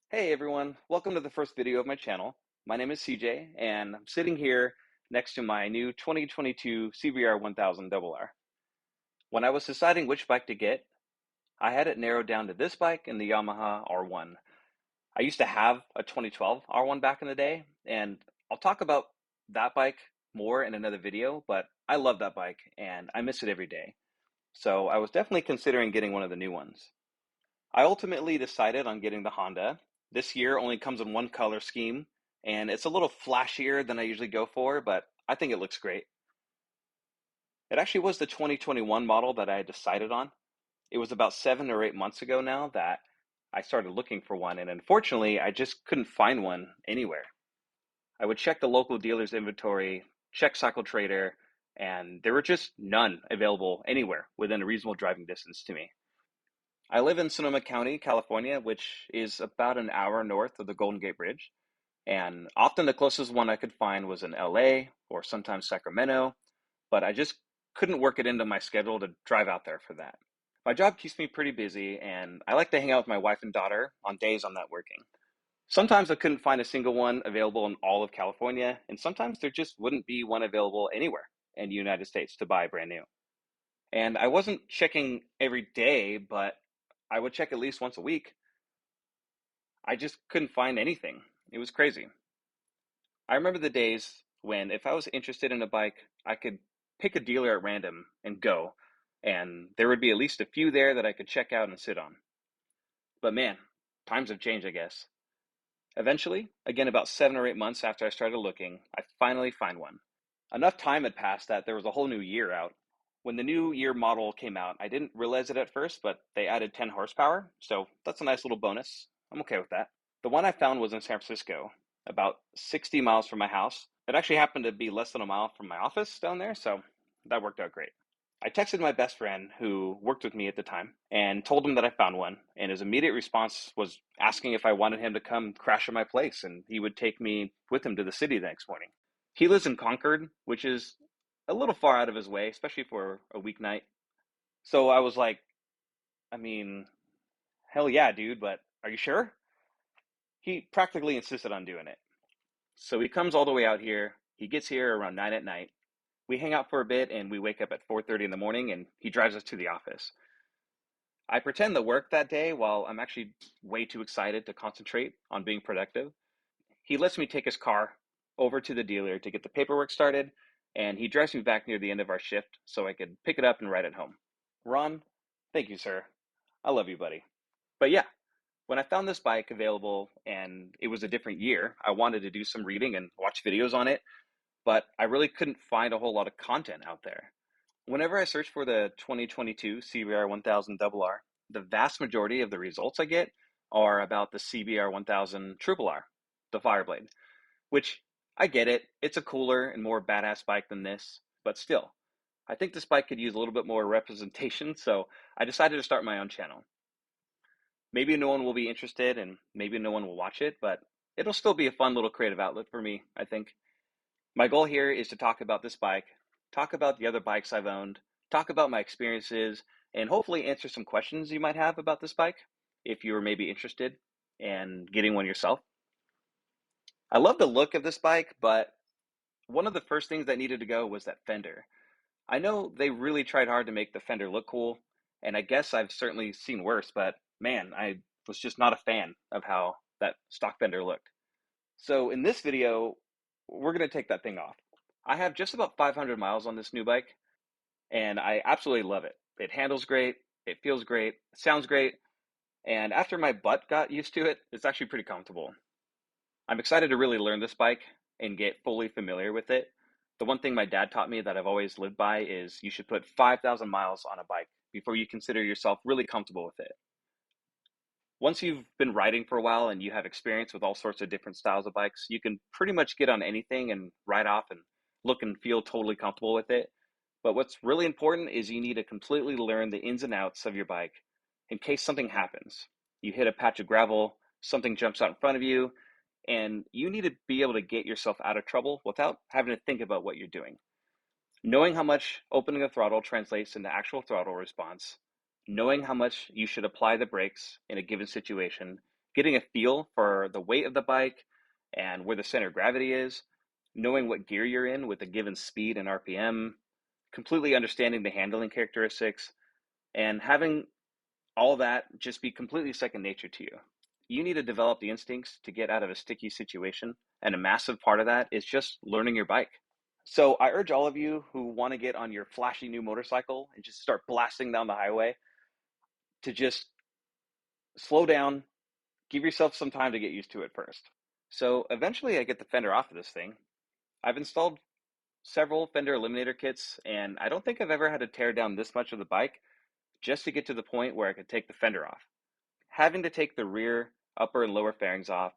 Hey everyone, welcome to the first video of my channel. My name is CJ and I'm sitting here next to my new 2022 CBR1000RR. When I was deciding which bike to get, I had it narrowed down to this bike and the Yamaha R1. I used to have a 2012 R1 back in the day, and I'll talk about that bike more in another video, but I love that bike and I miss it every day. So I was definitely considering getting one of the new ones. I ultimately decided on getting the Honda. This year only comes in one color scheme, and it's a little flashier than I usually go for, but I think it looks great. It actually was the 2021 model that I had decided on. It was about 7 or 8 months ago now that I started looking for one, and unfortunately, I just couldn't find one anywhere. I would check the local dealer's inventory, check Cycle Trader, and there were just none available anywhere within a reasonable driving distance to me. I live in Sonoma County, California, which is about an hour north of the Golden Gate Bridge. And often the closest one I could find was in LA or sometimes Sacramento, but I just couldn't work it into my schedule to drive out there for that. My job keeps me pretty busy, and I like to hang out with my wife and daughter on days I'm not working. Sometimes I couldn't find a single one available in all of California, and sometimes there just wouldn't be one available anywhere in the United States to buy brand new. And I wasn't checking every day, but I would check at least once a week. I just couldn't find anything. It was crazy. I remember the days when if I was interested in a bike, I could pick a dealer at random and go, and there would be at least a few there that I could check out and sit on. But man, times have changed, I guess. Eventually, again about 7 or 8 months after I started looking, I finally find one. Enough time had passed that there was a whole new year out. When the new year model came out, I didn't realize it at first, but they added 10 horsepower, so that's a nice little bonus. I'm okay with that. The one I found was in San Francisco, about 60 miles from my house. It actually happened to be less than a mile from my office down there, so that worked out great. I texted my best friend who worked with me at the time and told him that I found one, and his immediate response was asking if I wanted him to come crash at my place and he would take me with him to the city the next morning. He lives in Concord, which is a little far out of his way, especially for a weeknight. So I was like, I mean, hell yeah, dude, but are you sure? He practically insisted on doing it. So he comes all the way out here. He gets here around 9 at night. We hang out for a bit and we wake up at 4:30 in the morning and he drives us to the office. I pretend to work that day while I'm actually way too excited to concentrate on being productive. He lets me take his car over to the dealer to get the paperwork started, and he drives me back near the end of our shift so I could pick it up and ride it home. Ron, thank you, sir. I love you, buddy. But yeah, when I found this bike available and it was a different year, I wanted to do some reading and watch videos on it, but I really couldn't find a whole lot of content out there. Whenever I search for the 2022 CBR1000RR, the vast majority of the results I get are about the CBR1000RR, the Fireblade, which I get it. It's a cooler and more badass bike than this, but still, I think this bike could use a little bit more representation, so I decided to start my own channel. Maybe no one will be interested and maybe no one will watch it, but it'll still be a fun little creative outlet for me, I think. My goal here is to talk about this bike, talk about the other bikes I've owned, talk about my experiences, and hopefully answer some questions you might have about this bike if you were maybe interested in getting one yourself. I love the look of this bike, but one of the first things that needed to go was that fender. I know they really tried hard to make the fender look cool, and I guess I've certainly seen worse, but man, I was just not a fan of how that stock fender looked. So in this video, we're going to take that thing off. I have just about 500 miles on this new bike, and I absolutely love it. It handles great, it feels great, it sounds great, and after my butt got used to it, it's actually pretty comfortable. I'm excited to really learn this bike and get fully familiar with it. The one thing my dad taught me that I've always lived by is you should put 5,000 miles on a bike before you consider yourself really comfortable with it. Once you've been riding for a while and you have experience with all sorts of different styles of bikes, you can pretty much get on anything and ride off and look and feel totally comfortable with it. But what's really important is you need to completely learn the ins and outs of your bike in case something happens. You hit a patch of gravel, something jumps out in front of you, and you need to be able to get yourself out of trouble without having to think about what you're doing. Knowing how much opening the throttle translates into actual throttle response, knowing how much you should apply the brakes in a given situation, getting a feel for the weight of the bike and where the center of gravity is, knowing what gear you're in with a given speed and RPM, completely understanding the handling characteristics, and having all that just be completely second nature to you. You need to develop the instincts to get out of a sticky situation, and a massive part of that is just learning your bike. So I urge all of you who want to get on your flashy new motorcycle and just start blasting down the highway to just slow down, give yourself some time to get used to it first. So eventually I get the fender off of this thing. I've installed several Fender Eliminator kits, and I don't think I've ever had to tear down this much of the bike just to get to the point where I could take the fender off. Having to take the rear, upper, and lower fairings off,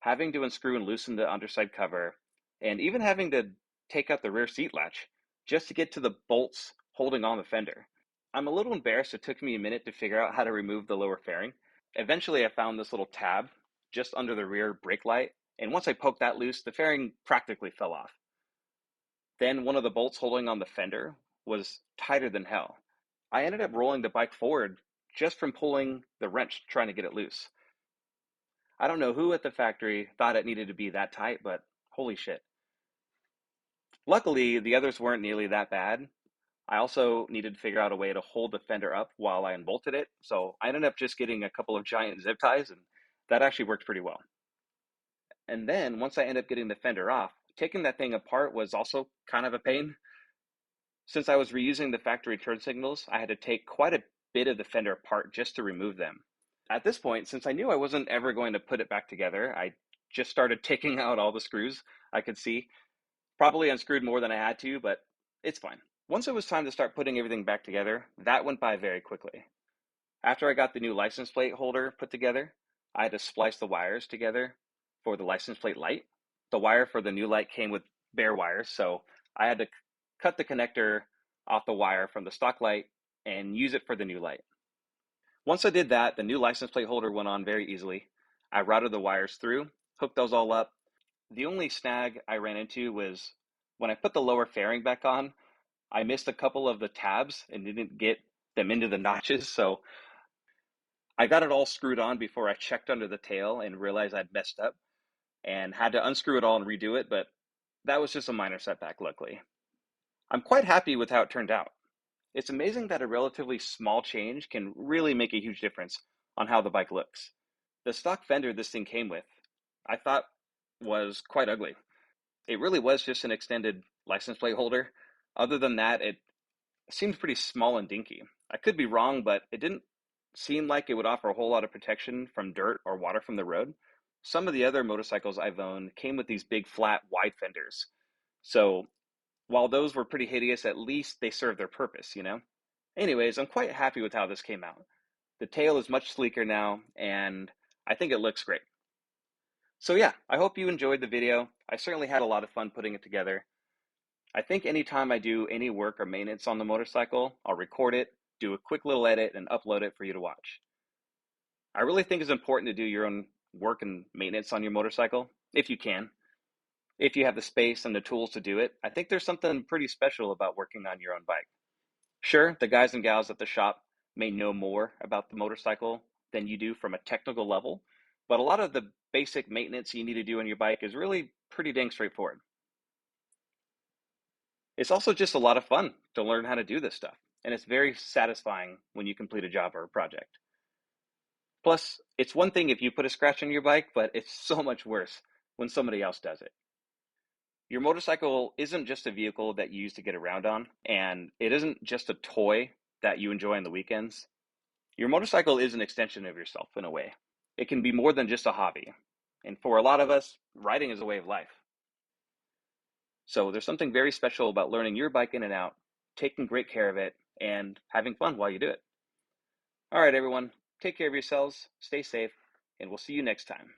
having to unscrew and loosen the underside cover, and even having to take out the rear seat latch just to get to the bolts holding on the fender. I'm a little embarrassed it took me a minute to figure out how to remove the lower fairing. Eventually, I found this little tab just under the rear brake light, and once I poked that loose, the fairing practically fell off. Then one of the bolts holding on the fender was tighter than hell. I ended up rolling the bike forward just from pulling the wrench trying to get it loose. I don't know who at the factory thought it needed to be that tight, but holy shit. Luckily, the others weren't nearly that bad. I also needed to figure out a way to hold the fender up while I unbolted it, so I ended up just getting a couple of giant zip ties, and that actually worked pretty well. And then once I ended up getting the fender off, taking that thing apart was also kind of a pain. Since I was reusing the factory turn signals, I had to take quite a bit of the fender apart just to remove them. At this point, since I knew I wasn't ever going to put it back together, I just started taking out all the screws I could see. Probably unscrewed more than I had to, but it's fine. Once it was time to start putting everything back together, that went by very quickly. After I got the new license plate holder put together, I had to splice the wires together for the license plate light. The wire for the new light came with bare wires, so I had to cut the connector off the wire from the stock light and use it for the new light. Once I did that, the new license plate holder went on very easily. I routed the wires through, hooked those all up. The only snag I ran into was when I put the lower fairing back on, I missed a couple of the tabs and didn't get them into the notches, so I got it all screwed on before I checked under the tail and realized I'd messed up and had to unscrew it all and redo it, but that was just a minor setback, luckily. I'm quite happy with how it turned out. It's amazing that a relatively small change can really make a huge difference on how the bike looks. The stock fender this thing came with, I thought was quite ugly. It really was just an extended license plate holder. Other than that, it seemed pretty small and dinky. I could be wrong, but it didn't seem like it would offer a whole lot of protection from dirt or water from the road. Some of the other motorcycles I've owned came with these big flat wide fenders. So while those were pretty hideous, at least they served their purpose, you know? Anyways, I'm quite happy with how this came out. The tail is much sleeker now, and I think it looks great. So yeah, I hope you enjoyed the video. I certainly had a lot of fun putting it together. I think anytime I do any work or maintenance on the motorcycle, I'll record it, do a quick little edit, and upload it for you to watch. I really think it's important to do your own work and maintenance on your motorcycle, if you can. If you have the space and the tools to do it, I think there's something pretty special about working on your own bike. Sure, the guys and gals at the shop may know more about the motorcycle than you do from a technical level, but a lot of the basic maintenance you need to do on your bike is really pretty dang straightforward. It's also just a lot of fun to learn how to do this stuff, and it's very satisfying when you complete a job or a project. Plus, it's one thing if you put a scratch on your bike, but it's so much worse when somebody else does it. Your motorcycle isn't just a vehicle that you use to get around on, and it isn't just a toy that you enjoy on the weekends. Your motorcycle is an extension of yourself in a way. It can be more than just a hobby. And for a lot of us, riding is a way of life. So there's something very special about learning your bike in and out, taking great care of it, and having fun while you do it. All right, everyone, take care of yourselves, stay safe, and we'll see you next time.